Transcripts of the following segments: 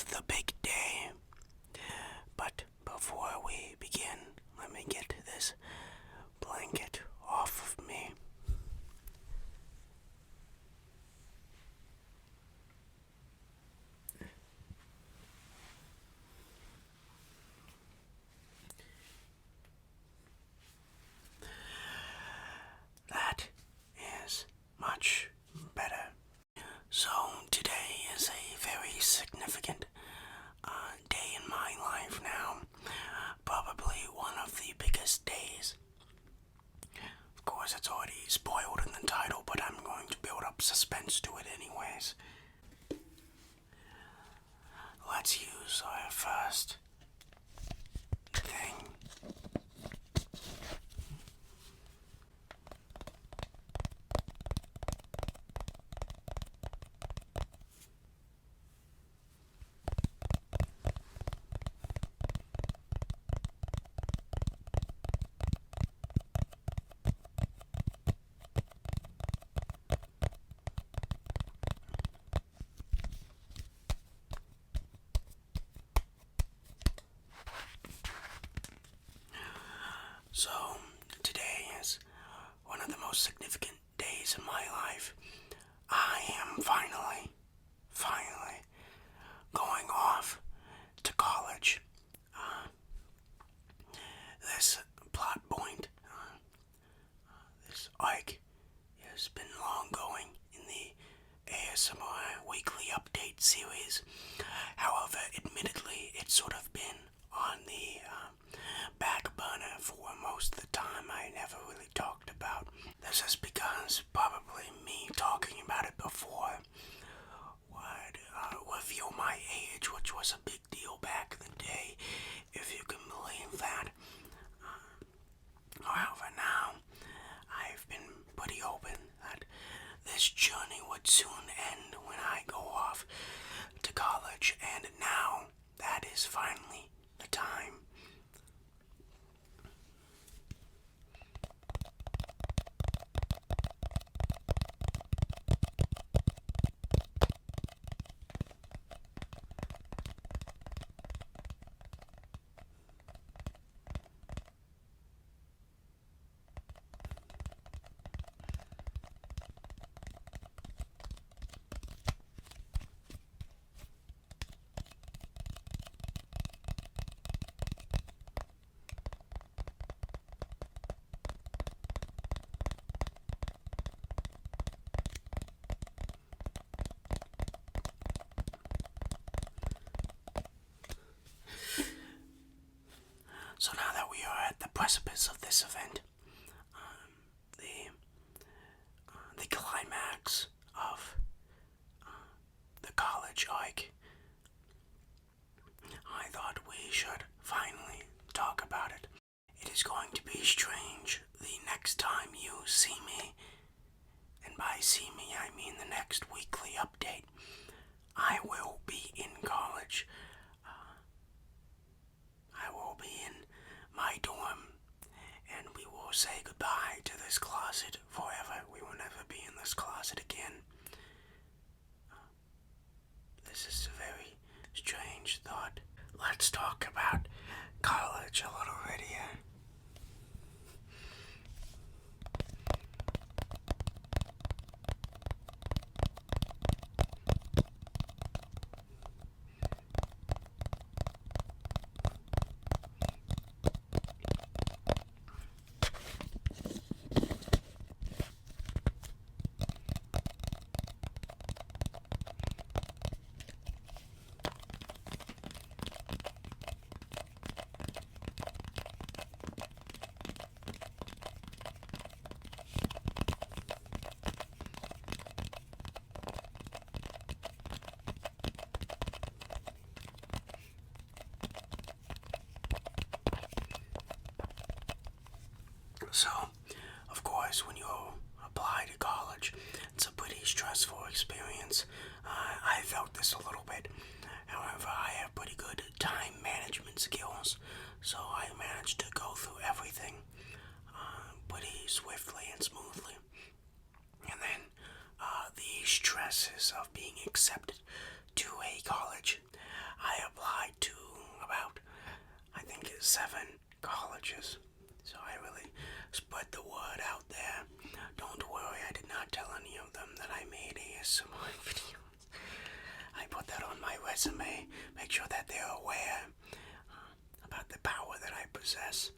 the big day. But before we begin, let me get this blanket off of me. That is much better. So today is a very significant day in my life now. Probably one of the biggest days. Of course, it's already spoiled in the title, but I'm going to build up suspense to it anyways. Let's use our first thing. So, today is one of the most significant days in my life. I am finally going off to college. This plot point, this arc, has been long going in the ASMR weekly update series. However, admittedly, it's sort of been on the back burner for most of the time. I never really talked about. This is because probably me talking about it before would reveal my age, which was a big deal back in the day, if you can believe that. However, now I've been pretty open that this journey would soon end when I go off to college, and now that is finally the time. So now that we are at the precipice of this event, the climax of the college arc, I thought we should finally talk about it. It is going to be strange the next time you see me, and by see me I mean the next weekly update. I will be in college. I will be in my dorm, and we will say goodbye to this closet forever. We will never be in this closet again. This is a very strange thought. Let's talk about college a little bit here. So, of course, when you apply to college, it's a pretty stressful experience. I felt this a little bit. However, I have pretty good time management skills, so I managed to go through everything pretty swiftly and smoothly. And then the stresses of being accepted to a college. 7 colleges. So I really spread the word out there. Don't worry, I did not tell any of them that I made ASMR videos. I put that on my resume, make sure that they're aware about the power that I possess.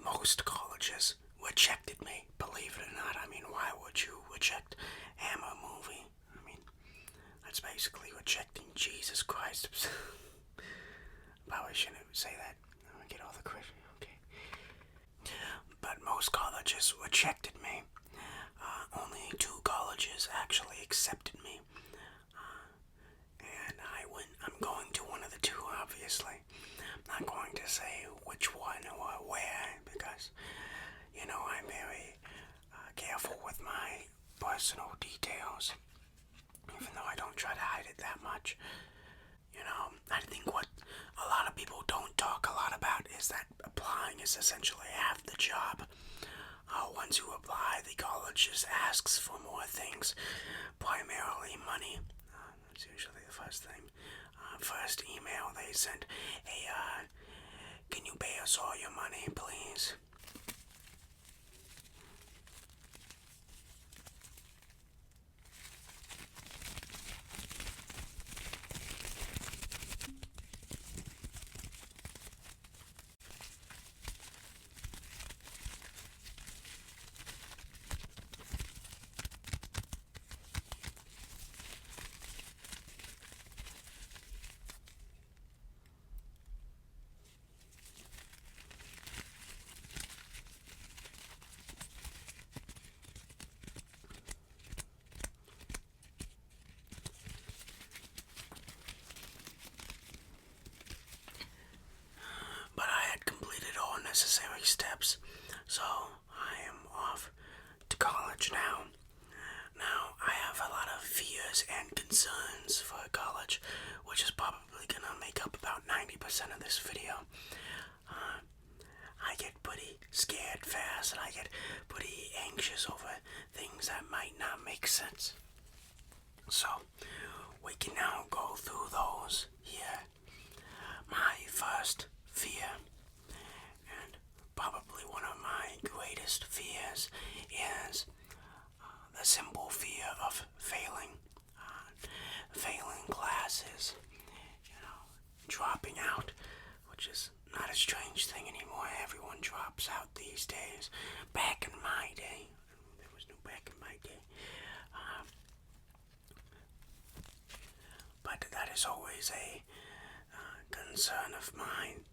Most colleges rejected me, believe it or not. I mean, why would you reject hammermovie? I mean, that's basically rejecting Jesus Christ. Probably shouldn't say that. I get all the credit. Okay. But most colleges rejected me. Only 2 colleges actually accepted me. And I'm going to one of the 2, obviously. I'm not going to say which one or where, because, I'm very careful with my personal details, even though I don't try to hide it that much. I think what a lot of people don't talk a lot about is that applying is essentially half the job. Once you apply, the college just asks for more things, primarily money. That's usually the first thing. First email they send, hey, can you pay us all your money, please? But I had completed all necessary steps, so I am off to college now. Now, I have a lot of fears and concerns for college, which is probably gonna make up about 90% of this video. I get pretty scared fast, and I get pretty anxious over things that might not make sense. So, we can now go through those here. My first fear, and probably one of my greatest fears, is the simple fear of failing. Failing classes, dropping out, which is not a strange thing anymore. Everyone drops out these days. Back in my day, there was no back in my day. But that is always a concern of mine.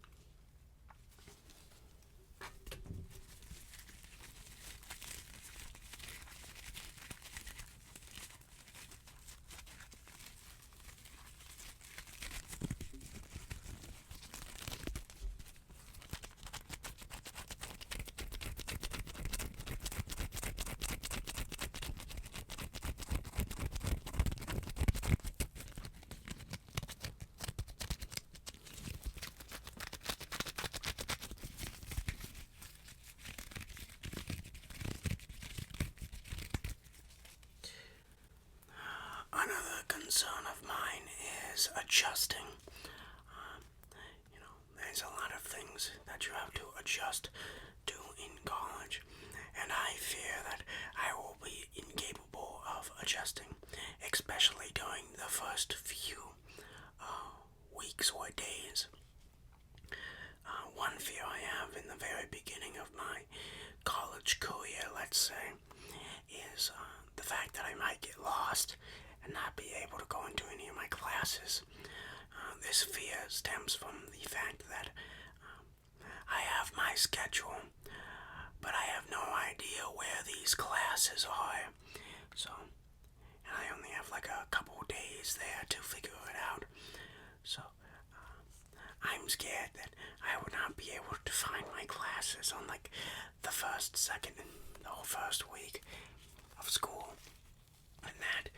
Another concern of mine is adjusting. There's a lot of things that you have to adjust to in college, and I fear that I will be incapable of adjusting, especially during the first few weeks or days. One fear I have in the very beginning of my college career, let's say, is the fact that I might get lost and not be able to go into any of my classes. This fear stems from the fact that I have my schedule, but I have no idea where these classes are. So, and I only have like a couple days there to figure it out. So, I'm scared that I would not be able to find my classes on like the first, second, and the whole first week of school. And that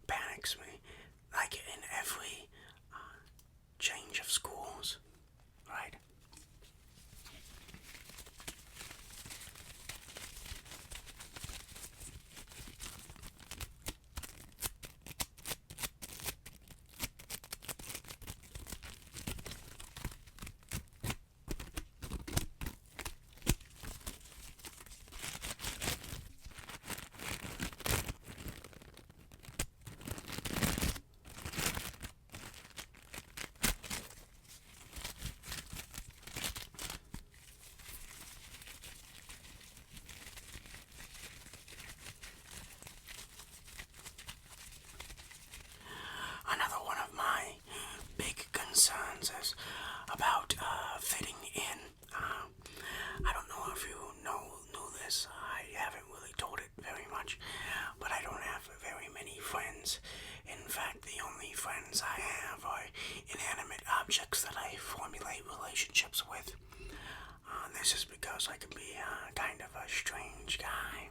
panics me, like in every change of schools, right? about fitting in. I don't know if you knew this. I haven't really told it very much, but I don't have very many friends. In fact, the only friends I have are inanimate objects that I formulate relationships with. This is because I can be kind of a strange guy.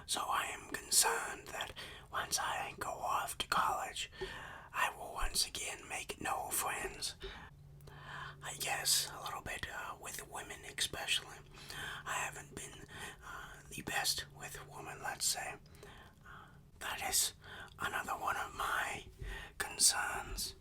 So I am concerned that once I go off to college, I will once again make no friends. I guess a little bit with women especially. I haven't been the best with women, let's say. That is another one of my concerns.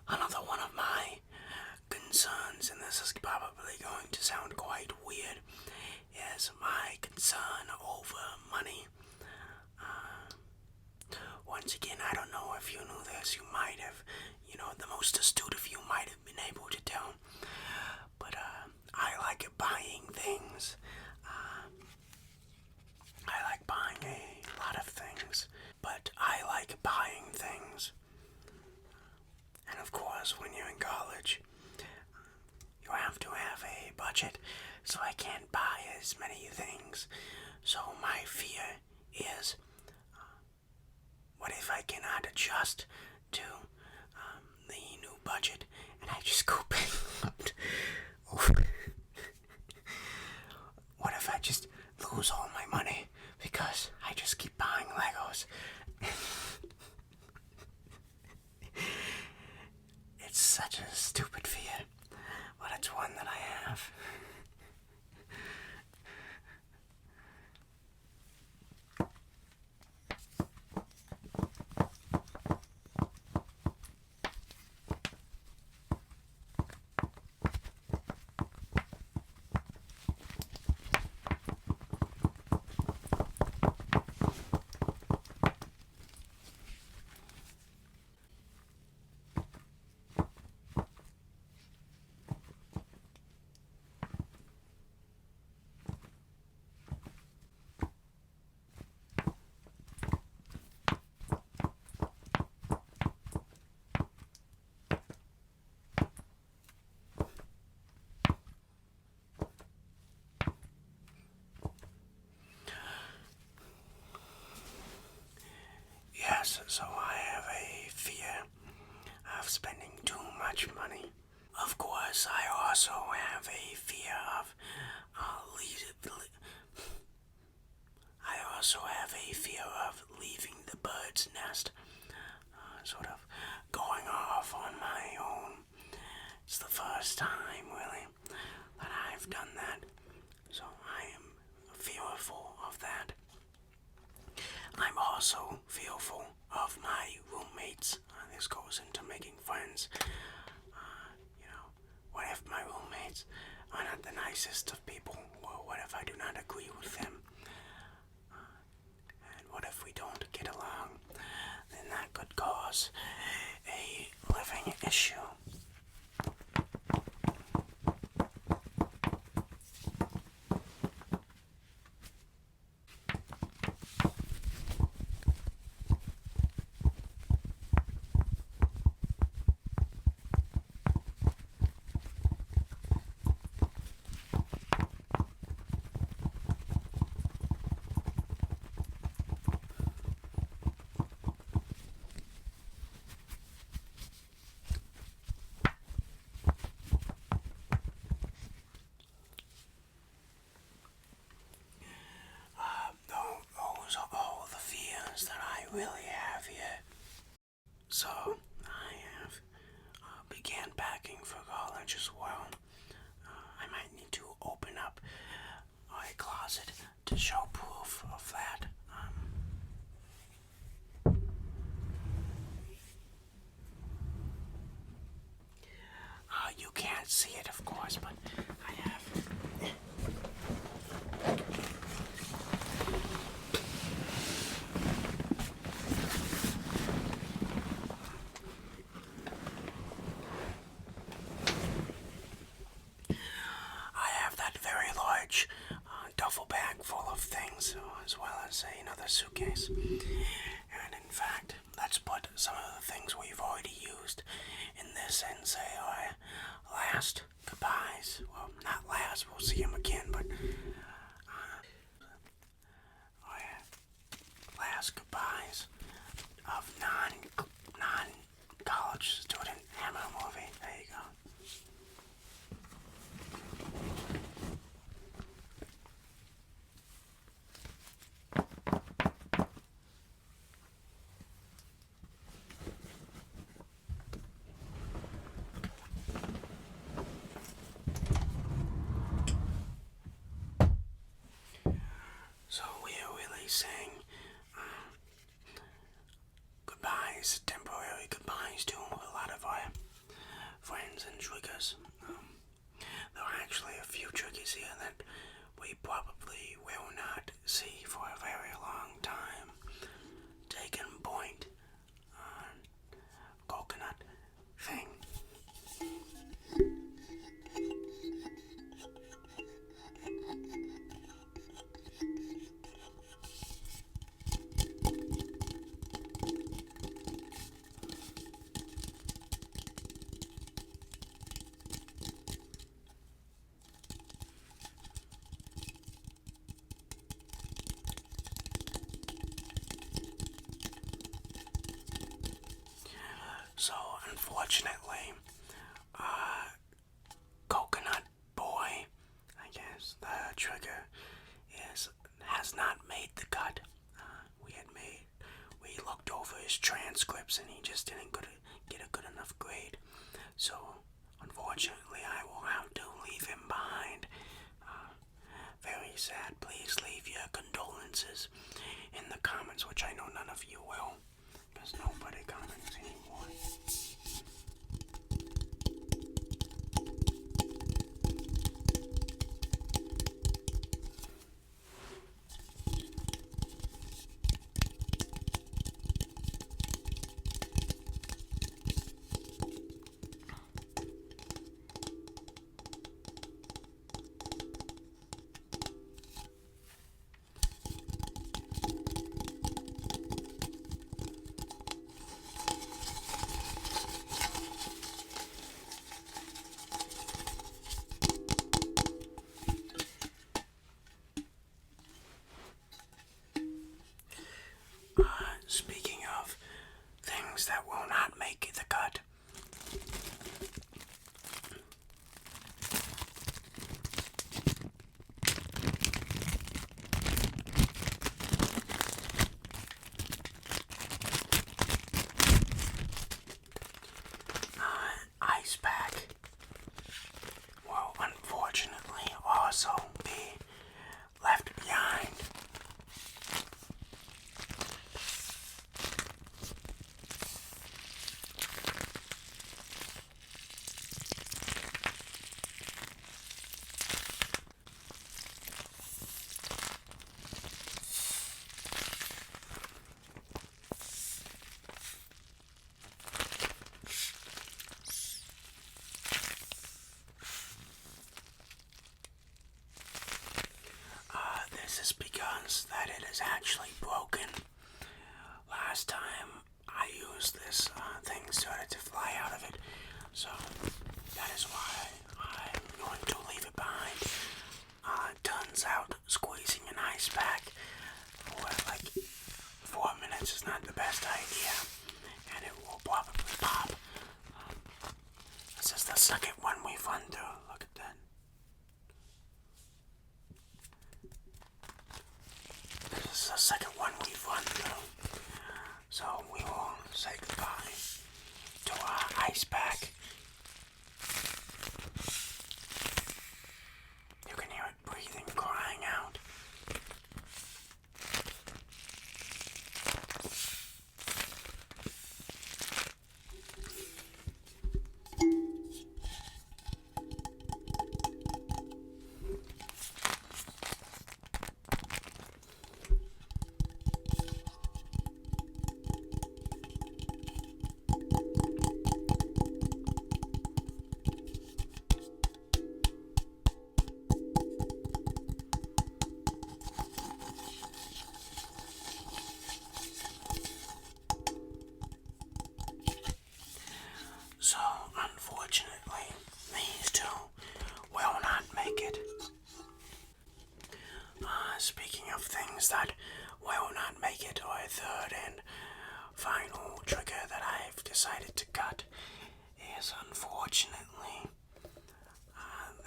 Another one of my concerns, and this is probably going to sound quite weird, is my concern over money. Once again, I don't know if you knew this. You might have, the most astute of you might have been able to tell. But I like buying things. I like buying a lot of things. But I like buying things. And of course, when you're in college, you have to have a budget, so I can't buy as many things. So my fear is, what if I cannot adjust to the new budget, and I just go bankrupt? What if I just lose all my money because I just keep buying Legos? It's such a stupid fear, but it's one that I have. Yes, so I have a fear of spending too much money. Of course, I also have a fear of leaving the bird's nest, sort of going off on my own. It's the first time, really, that I've done that, so I am fearful of that. I'm also fearful of my roommates. This goes into making friends. What if my roommates are not the nicest of people? Or what if I do not agree with them? And what if we don't get along? Then that could cause a living issue. So I have began packing for college as well. I might need to open up a closet to show proof of that. You can't see it, of course, but I have. I have that very large duffel bag full of things, as well as another suitcase. And in fact, let's put some of the things we've already used in this and say our last goodbyes. Well, not last, we'll see them again, but our last goodbyes of non-college student hammer movie. There you go. So we are really saying goodbyes, temporary goodbyes to a lot of our friends and triggers. There are actually a few triggers here that we probably will not see for a very long time. Taking point on coconut thing. So, unfortunately, Coconut Boy, I guess the trigger has not made the cut. We looked over his transcripts and he just didn't get a good enough grade. So, unfortunately, I will have to leave him behind. Very sad. Please leave your condolences in the comments, which I know none of you will, because nobody comments anymore. Speaking of things that will not make the cut, ice pack will unfortunately also be left behind. This is because that it is actually broken. Last time I used this, thing started to fly out of it, so that is why I'm going to leave it behind. Turns out squeezing an ice pack for like 4 minutes is not the best idea, and it will probably pop. This is the second one we've run through. Look at that. This is the second third and final trigger that I've decided to cut is unfortunately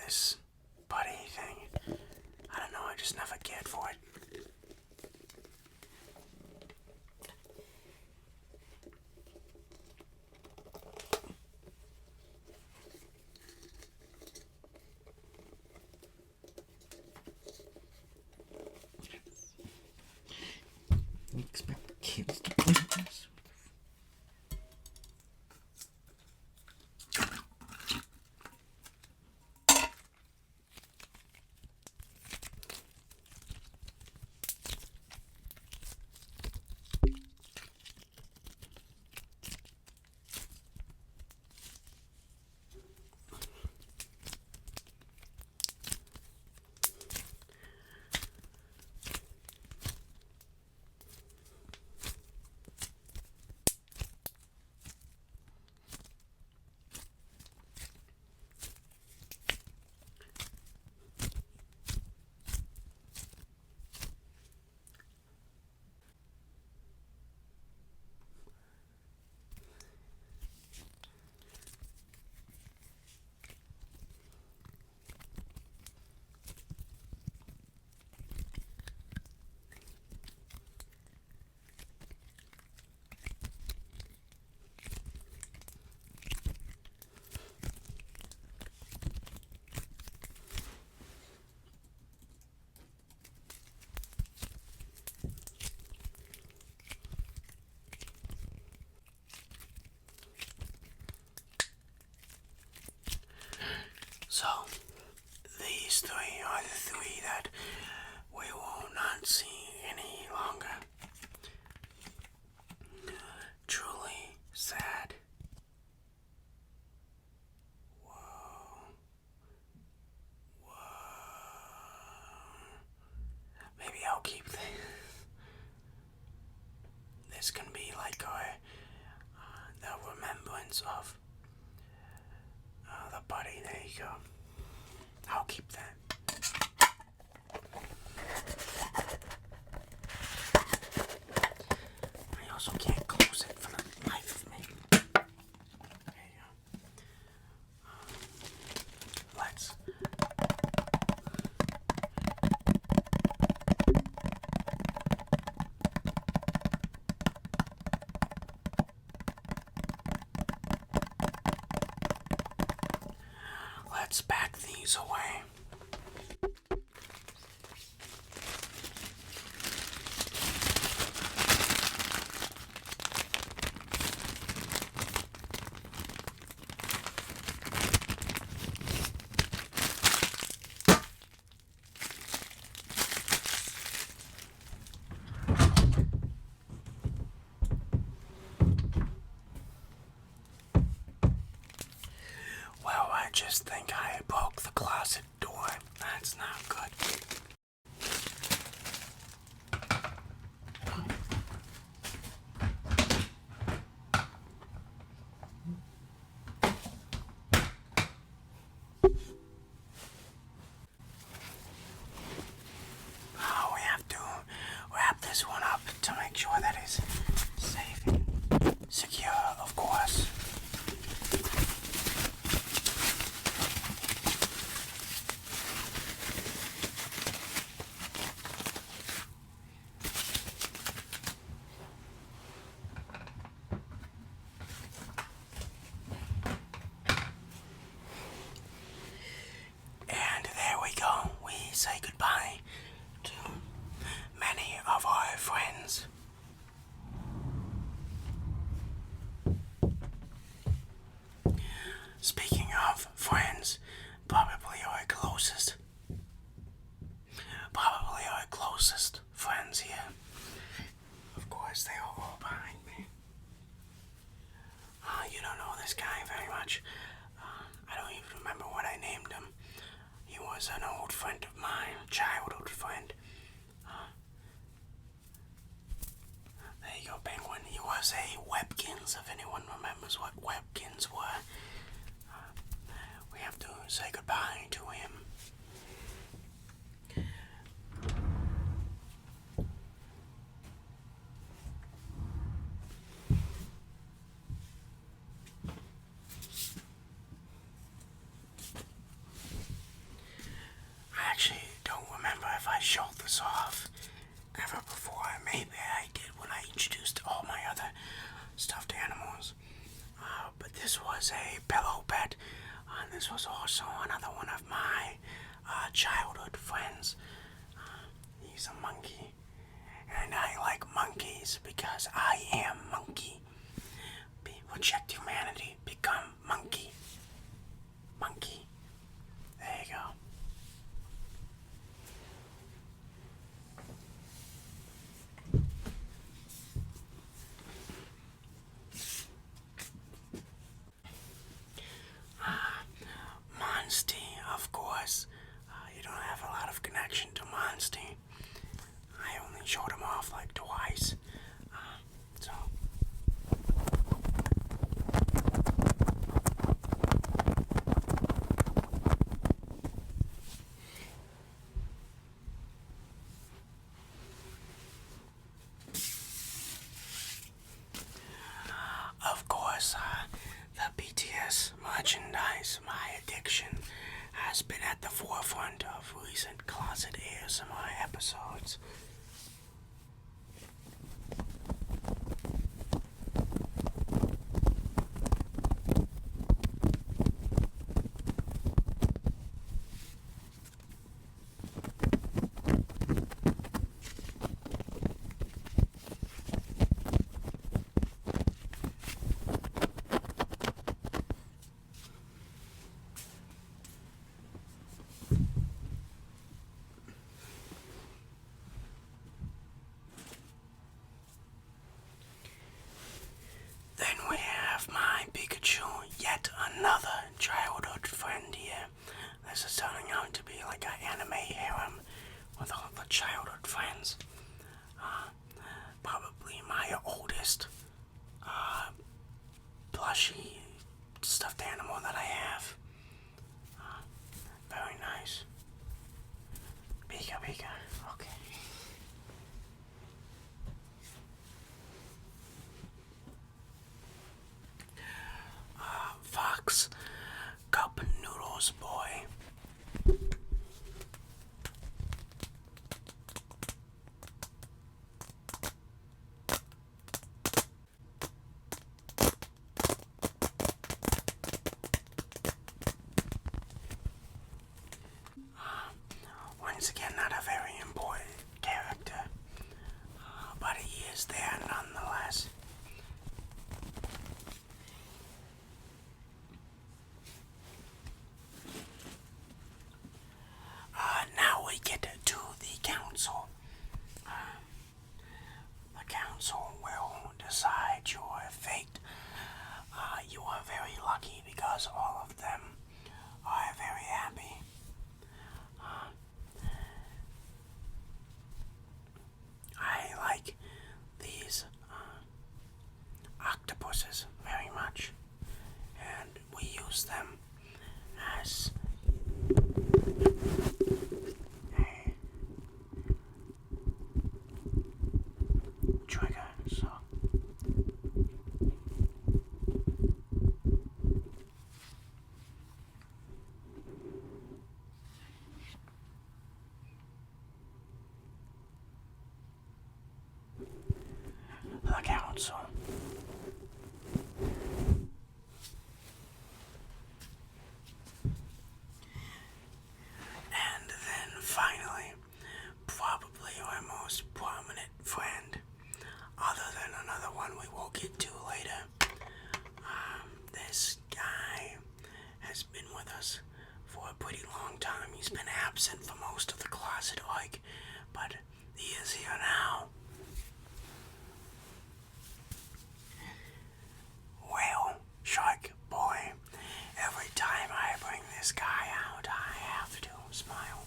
this buddy thing. I don't know, I just never cared for it. You expect kids to play this? So, these three are the three that we will not see any longer. Truly sad. Whoa. Maybe I'll keep this. This can be like the remembrance of the buddy. There you go. I'll keep that. I also can't close it for the life of me. There you go. Let's pack these away. Well, I just think I broke the closet door. That's not good. Oh, we have to wrap this one up to make sure that it's safe and secure, of course. And there we go. We say goodbye to many of our friends. Speaking of friends, probably our closest friends here. Of course, they are all behind me. You don't know this guy very much. I don't even remember what I named him. He was an old friend of mine, a childhood friend. There you go, Penguin. He was a Webkins, if anyone remembers what Webkins were. We have to say goodbye to him. show this off ever before. Maybe I did when I introduced all my other stuffed animals. But this was a pillow pet. This was also another one of my childhood friends. He's a monkey. And I like monkeys because I am monkey. Reject humanity, become monkey. Monkey. There you go. Monsty, of course. You don't have a lot of connection to Monsty. I only showed him off like twice. So. Of course, the BTS merchandise, my addiction, has been at the forefront of recent Closet ASMR episodes. Then we have my Pikachu, yet another childhood friend here. This is turning out to be like an anime harem with all the childhood friends. Probably my oldest plushy stuffed animal that I have. Very nice. Pika Pika, okay. Fox, Cup Noodles Boy. Once again, not a very important character, but he is there nonetheless. Now we get to the council. The council will decide your fate. You are very lucky because all of them are very happy. I like these octopuses very much, and we use them as a trigger, so the council. And then finally, probably our most prominent friend, other than another one we will get to later. This guy has been with us for a pretty long time. He's been absent for most of the closet arc, but he is here now. Well, Shark Boy, every time I bring this guy out, I have to smile.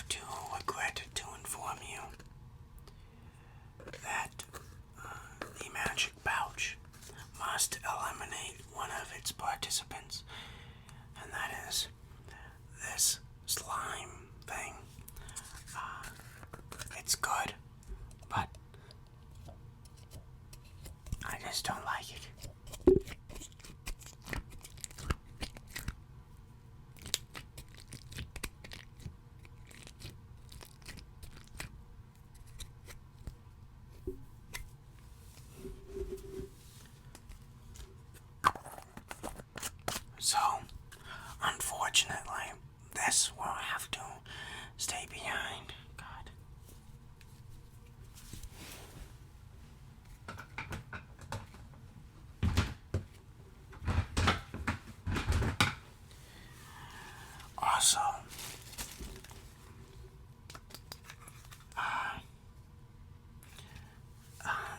to regret to inform you that the magic pouch must eliminate one of its participants, and that is this slime thing. It's good, but I just don't like it. So, unfortunately, this will have to stay behind. God. Also,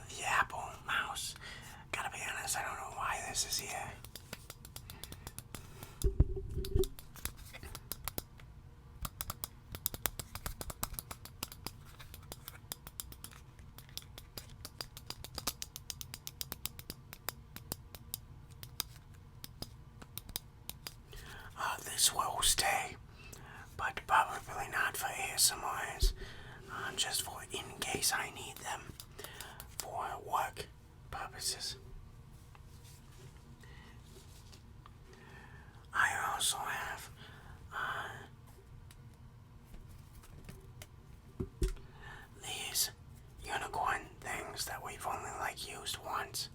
the Apple mouse. Gotta be honest, I don't know why this is here. This will stay, but probably not for ASMRs, just for in case I need them for work purposes. I also have these unicorn things that we've only used once.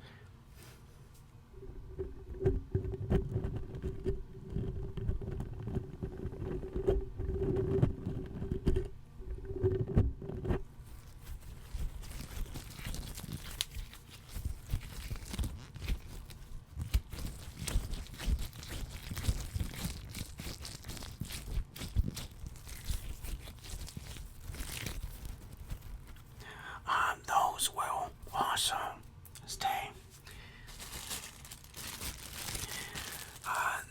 Those will also stay.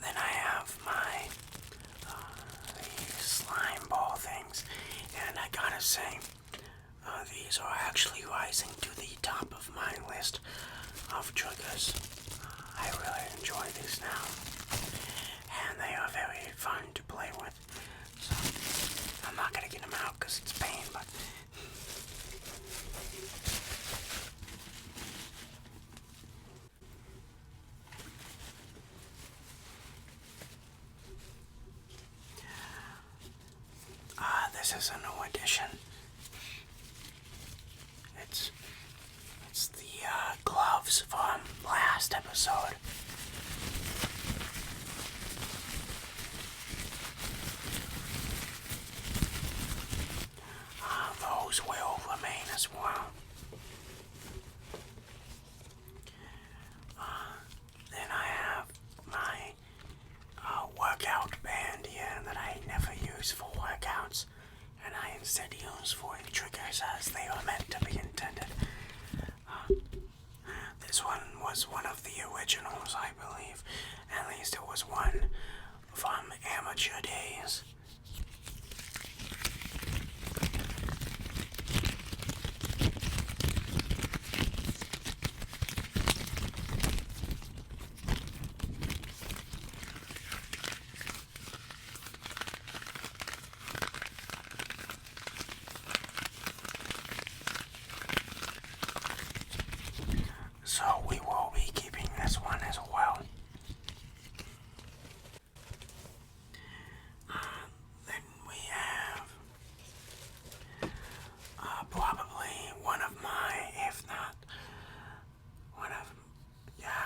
Then I have my these slime ball things, and I gotta say, these are actually rising to the top of my list of triggers. I really enjoy these now, and they are very fun to play with. So I'm not gonna get them out because it's pain, but. This is a new addition. It's the gloves from last episode. Those will remain as well. Then I have my workout band here that I never use for workouts, and I instead use for triggers as they are meant to be intended. This one was one of the originals, I believe. At least it was one from amateur days. So we will be keeping this one as well. Then we have probably one of my, if not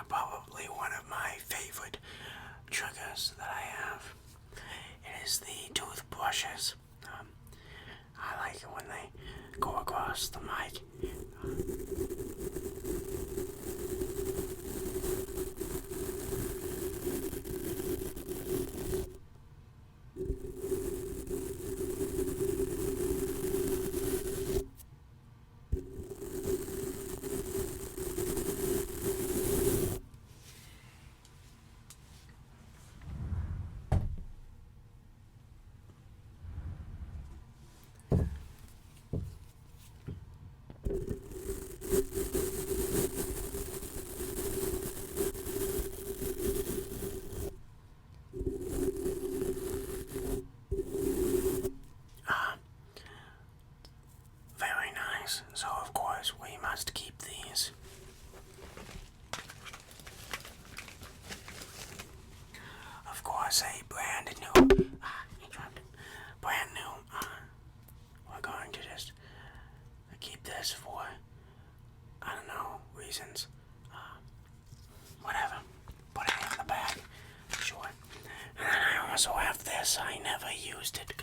probably one of my favorite triggers that I have. It is the toothbrushes. I like it when they go across the mic.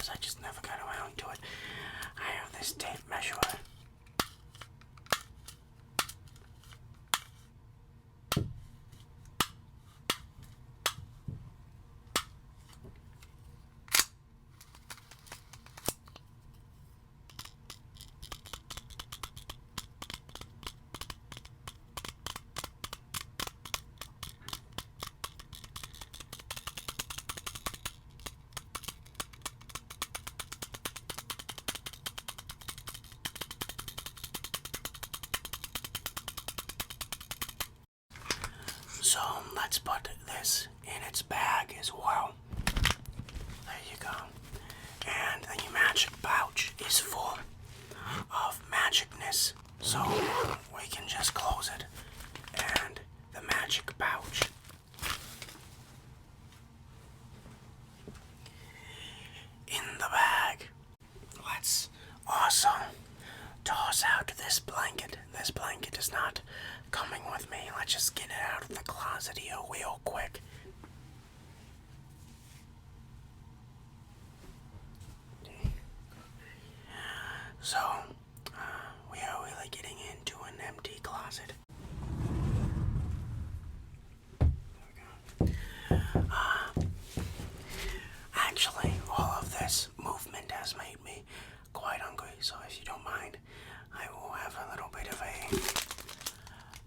years. I just never got around to it. I have this tape measure. So let's put this in its bag as well. There you go. And the magic pouch is full of magicness. So we can just close it. And the magic pouch in the bag. Let's also toss out this blanket. This blanket is not coming with me. Let's just get it out of the closet here real quick. So, we are really getting into an empty closet. There we go. Actually, all of this movement has made me quite hungry, so if you don't mind, I will have a little bit of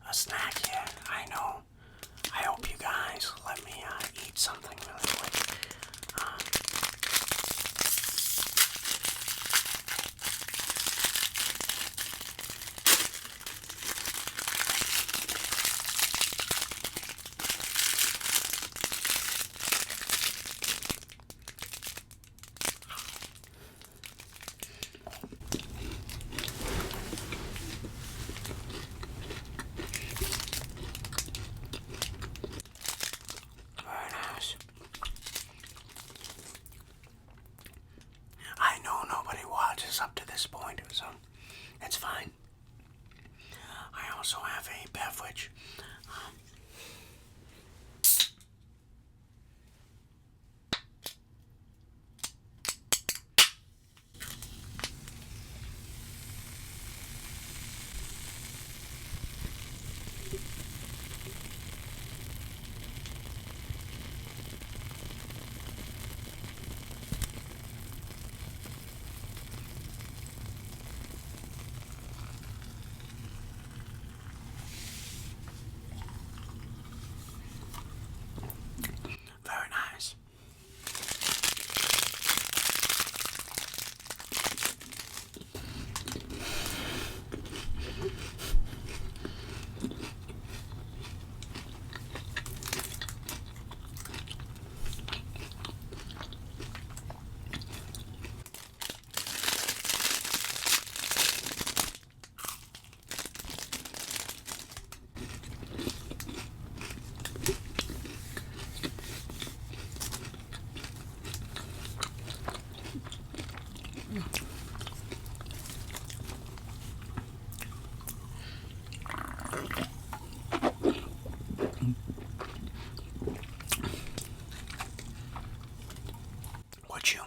a snack here. I hope you guys let me eat something really quick. I know nobody watches up to this point, so it's fine. I also have a beverage. Very nice. Would you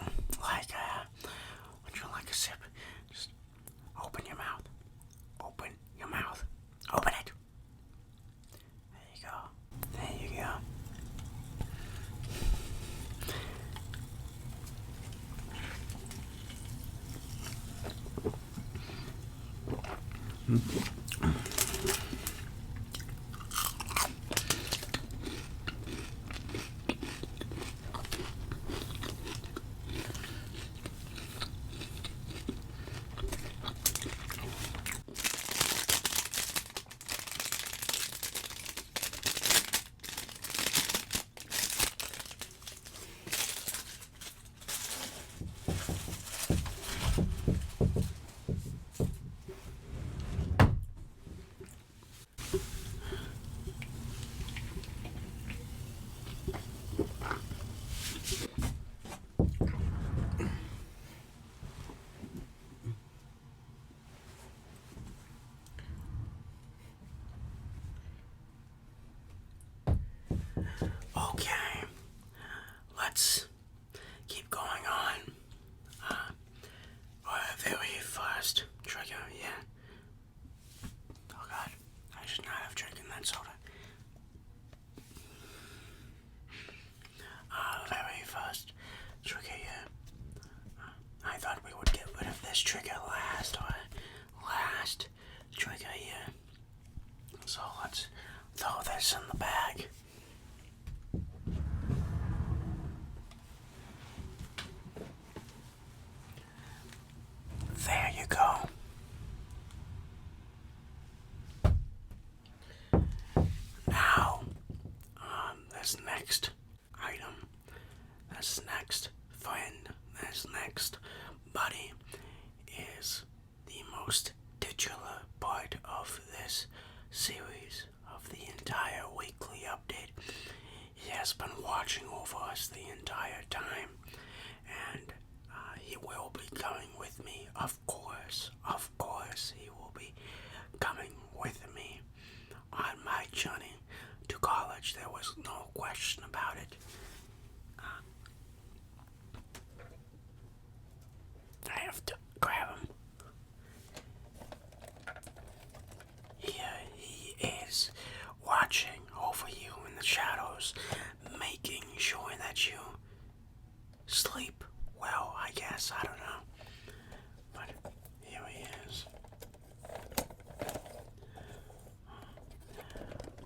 like a sip? Just open your mouth. Open your mouth. Open it. There you go. There you go. Okay, let's keep going on. this trigger last, or last trigger here. So let's throw this in the bag. There you go. Now, this next item, this next friend, this next buddy is the most titular part of this series, of the entire weekly update. He has been watching over us the entire time, and he will be coming with me, of course, he will be coming with me on my journey to college. There was no question about it. I have to grab him. Here he is, watching over you in the shadows, making sure that you sleep well, I guess. I don't know. But here he is.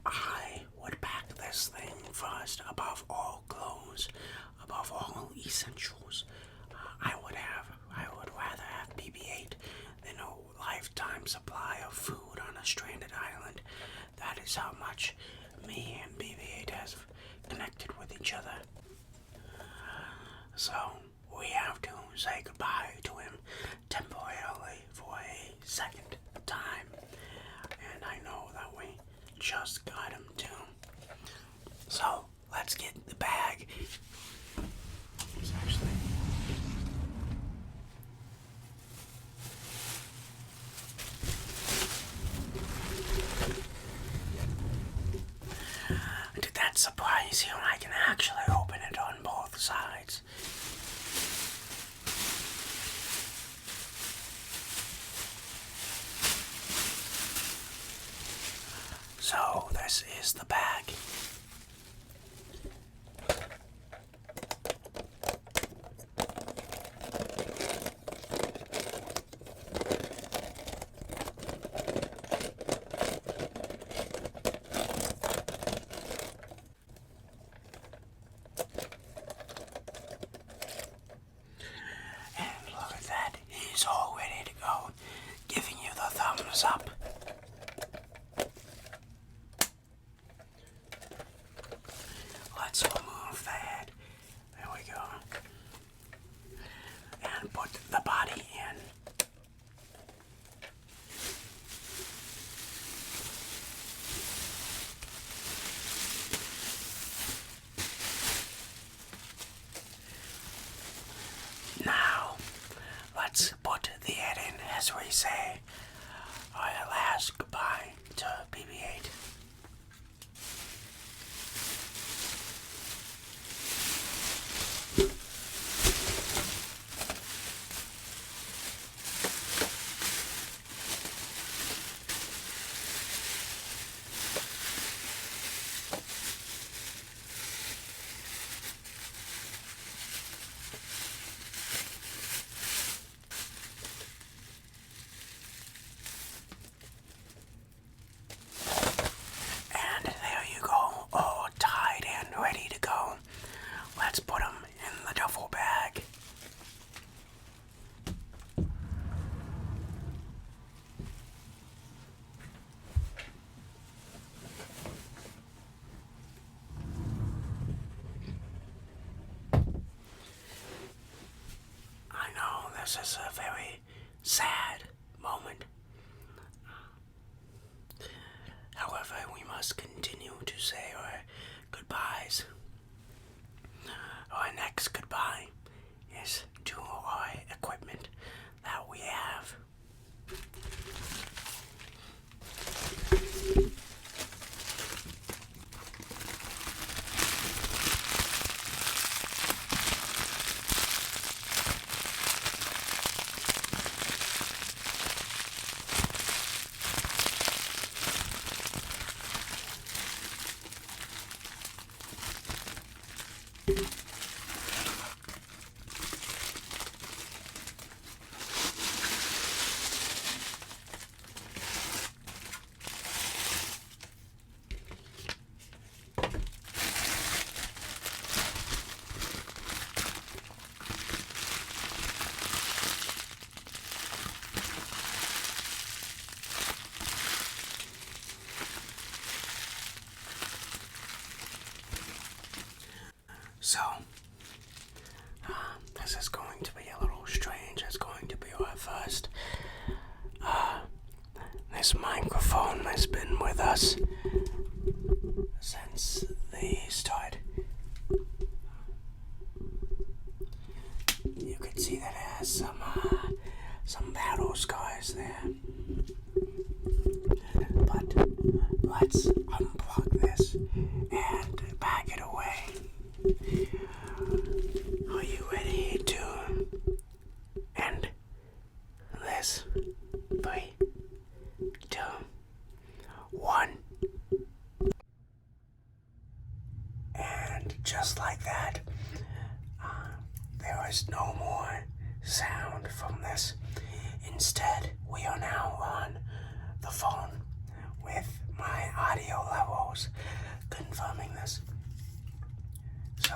I would pack this thing first above all clothes, above all essentials. I would rather have BB-8 than a lifetime supply of food on a stranded island. That is how much me and BB-8 has connected with each other. So we have to say goodbye to him temporarily for a second time. And I know that we just got him too. So let's get the bag. It's actually did that surprise you? I can actually open it on both sides. So this is the bag. And look at that, he's all ready to go, giving you the thumbs up. Let's remove that. There we go. And put the body in. Now, let's put the head in, as we say. Our last goodbye to BB-8. And there you go, all tied and ready to go. Let's put them in the duffel bag. I know this is a very sad moment. However, we must continue to say our goodbyes. Our next goodbye is to our equipment that we have. with us since the start. You can see that it has some battle scars there. But let's unplug this and pack it away. Are you ready to end this? 3, 2, 1. And just like that, there is no more sound from this. Instead, we are now on the phone with my audio levels confirming this. So,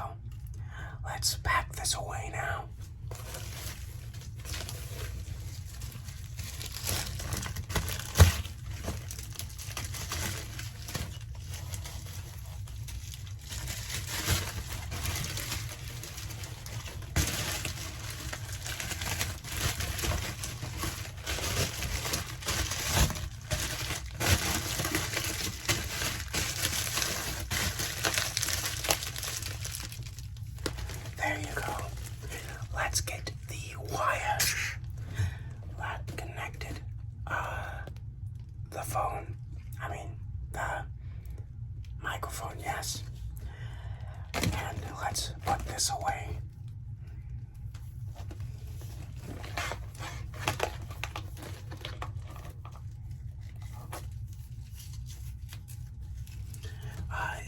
let's pack this away now. There you go. Let's get the wire that connected the phone. The microphone, yes. And let's put this away.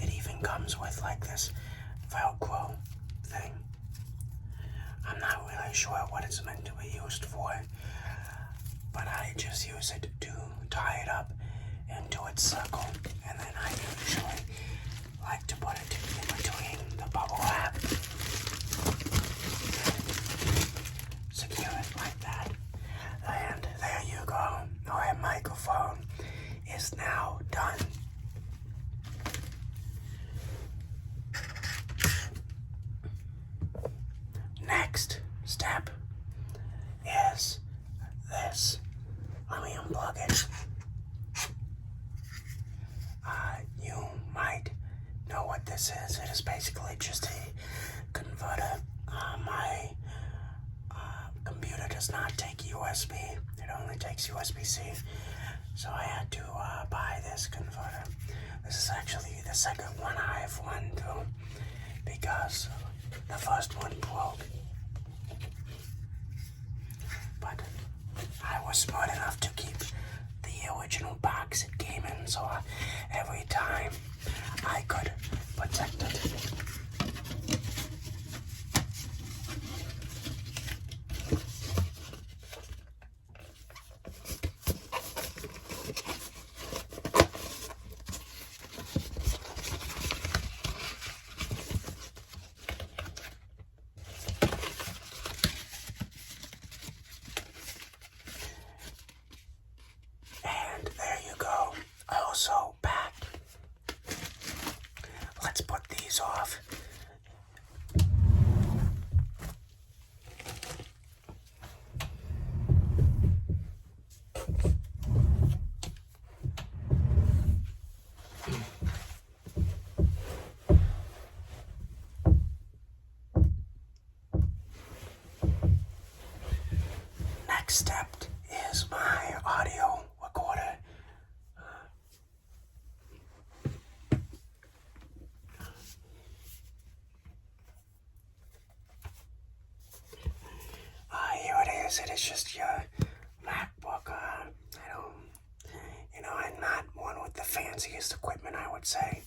It even comes with like this Velcro thing. I'm not really sure what it's meant to be used for, but I just use it to tie it up into its circle, and then I usually like to put it in between the bubble wrap. Secure it like that. And there you go. Our microphone is now done. Next step is this. Let me unplug it. You might know what this is. It is basically just a converter. My computer does not take USB. It only takes USB-C. So I had to buy this converter. This is actually the second one I've run through because the first one broke. But I was smart enough to keep the original box it came in, so every time I could protect it. And there you go, also packed. Let's put these off. Next step is my audio recorder. Here it is. It is just your MacBook. I'm not one with the fanciest equipment, I would say.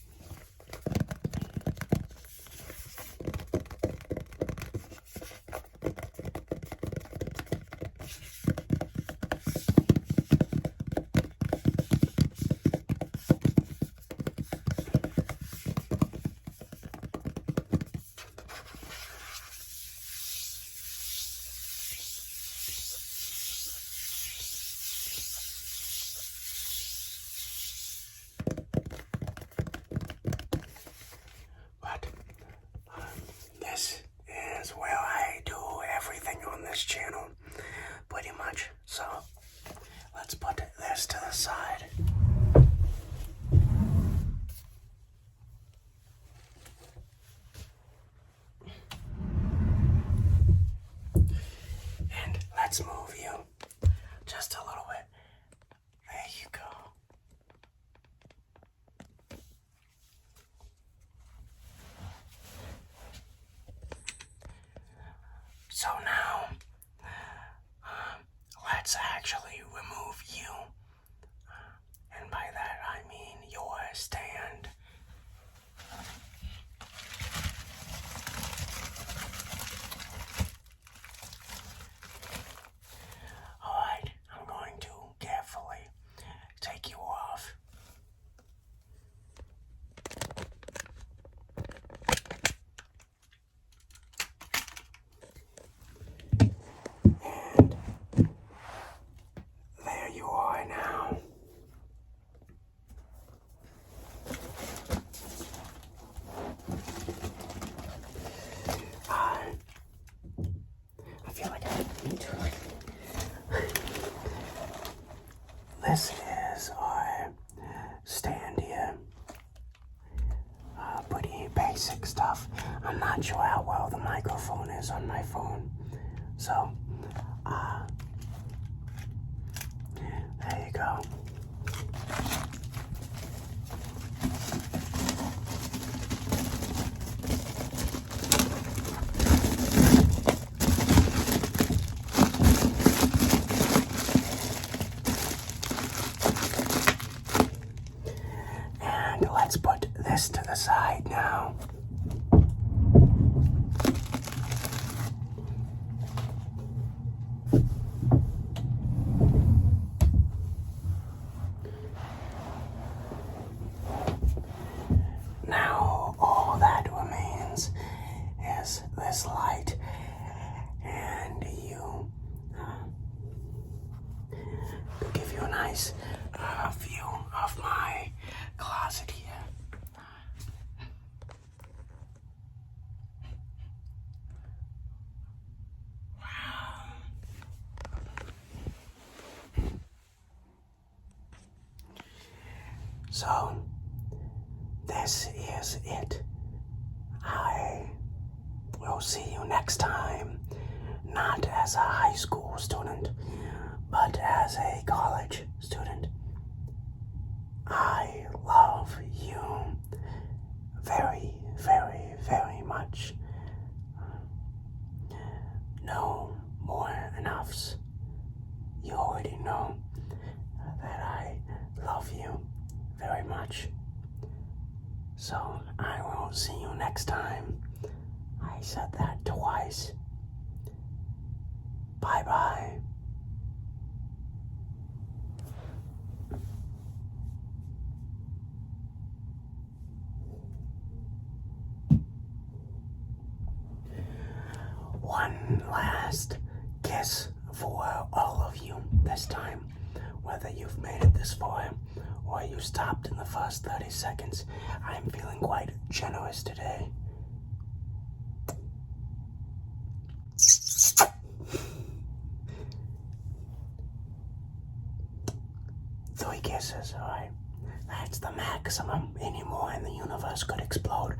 let's move you just a little bit. There you go. So now, let's actually remove you. And by that I mean your stand. Alright, I'm going to carefully take you off. And there you are now. I feel like I need to. This is our stand here. Pretty basic stuff. I'm not sure how well the microphone is on my phone. So, there you go. And let's put this to the side now. Now all that remains is this light and you. To give you a nice view of my closet here. So, this is it. I will see you next time, not as a high school student, but as a college student. I love you very, very, very much. No more enoughs. You already know that I love you very much. So I will see you next time. I said that twice. Bye-bye. One last kiss for all of you this time. Whether you've made it this far or you stopped in the first 30 seconds, I'm feeling quite generous today. 3 kisses, alright? That's the maximum any more in the universe could explode.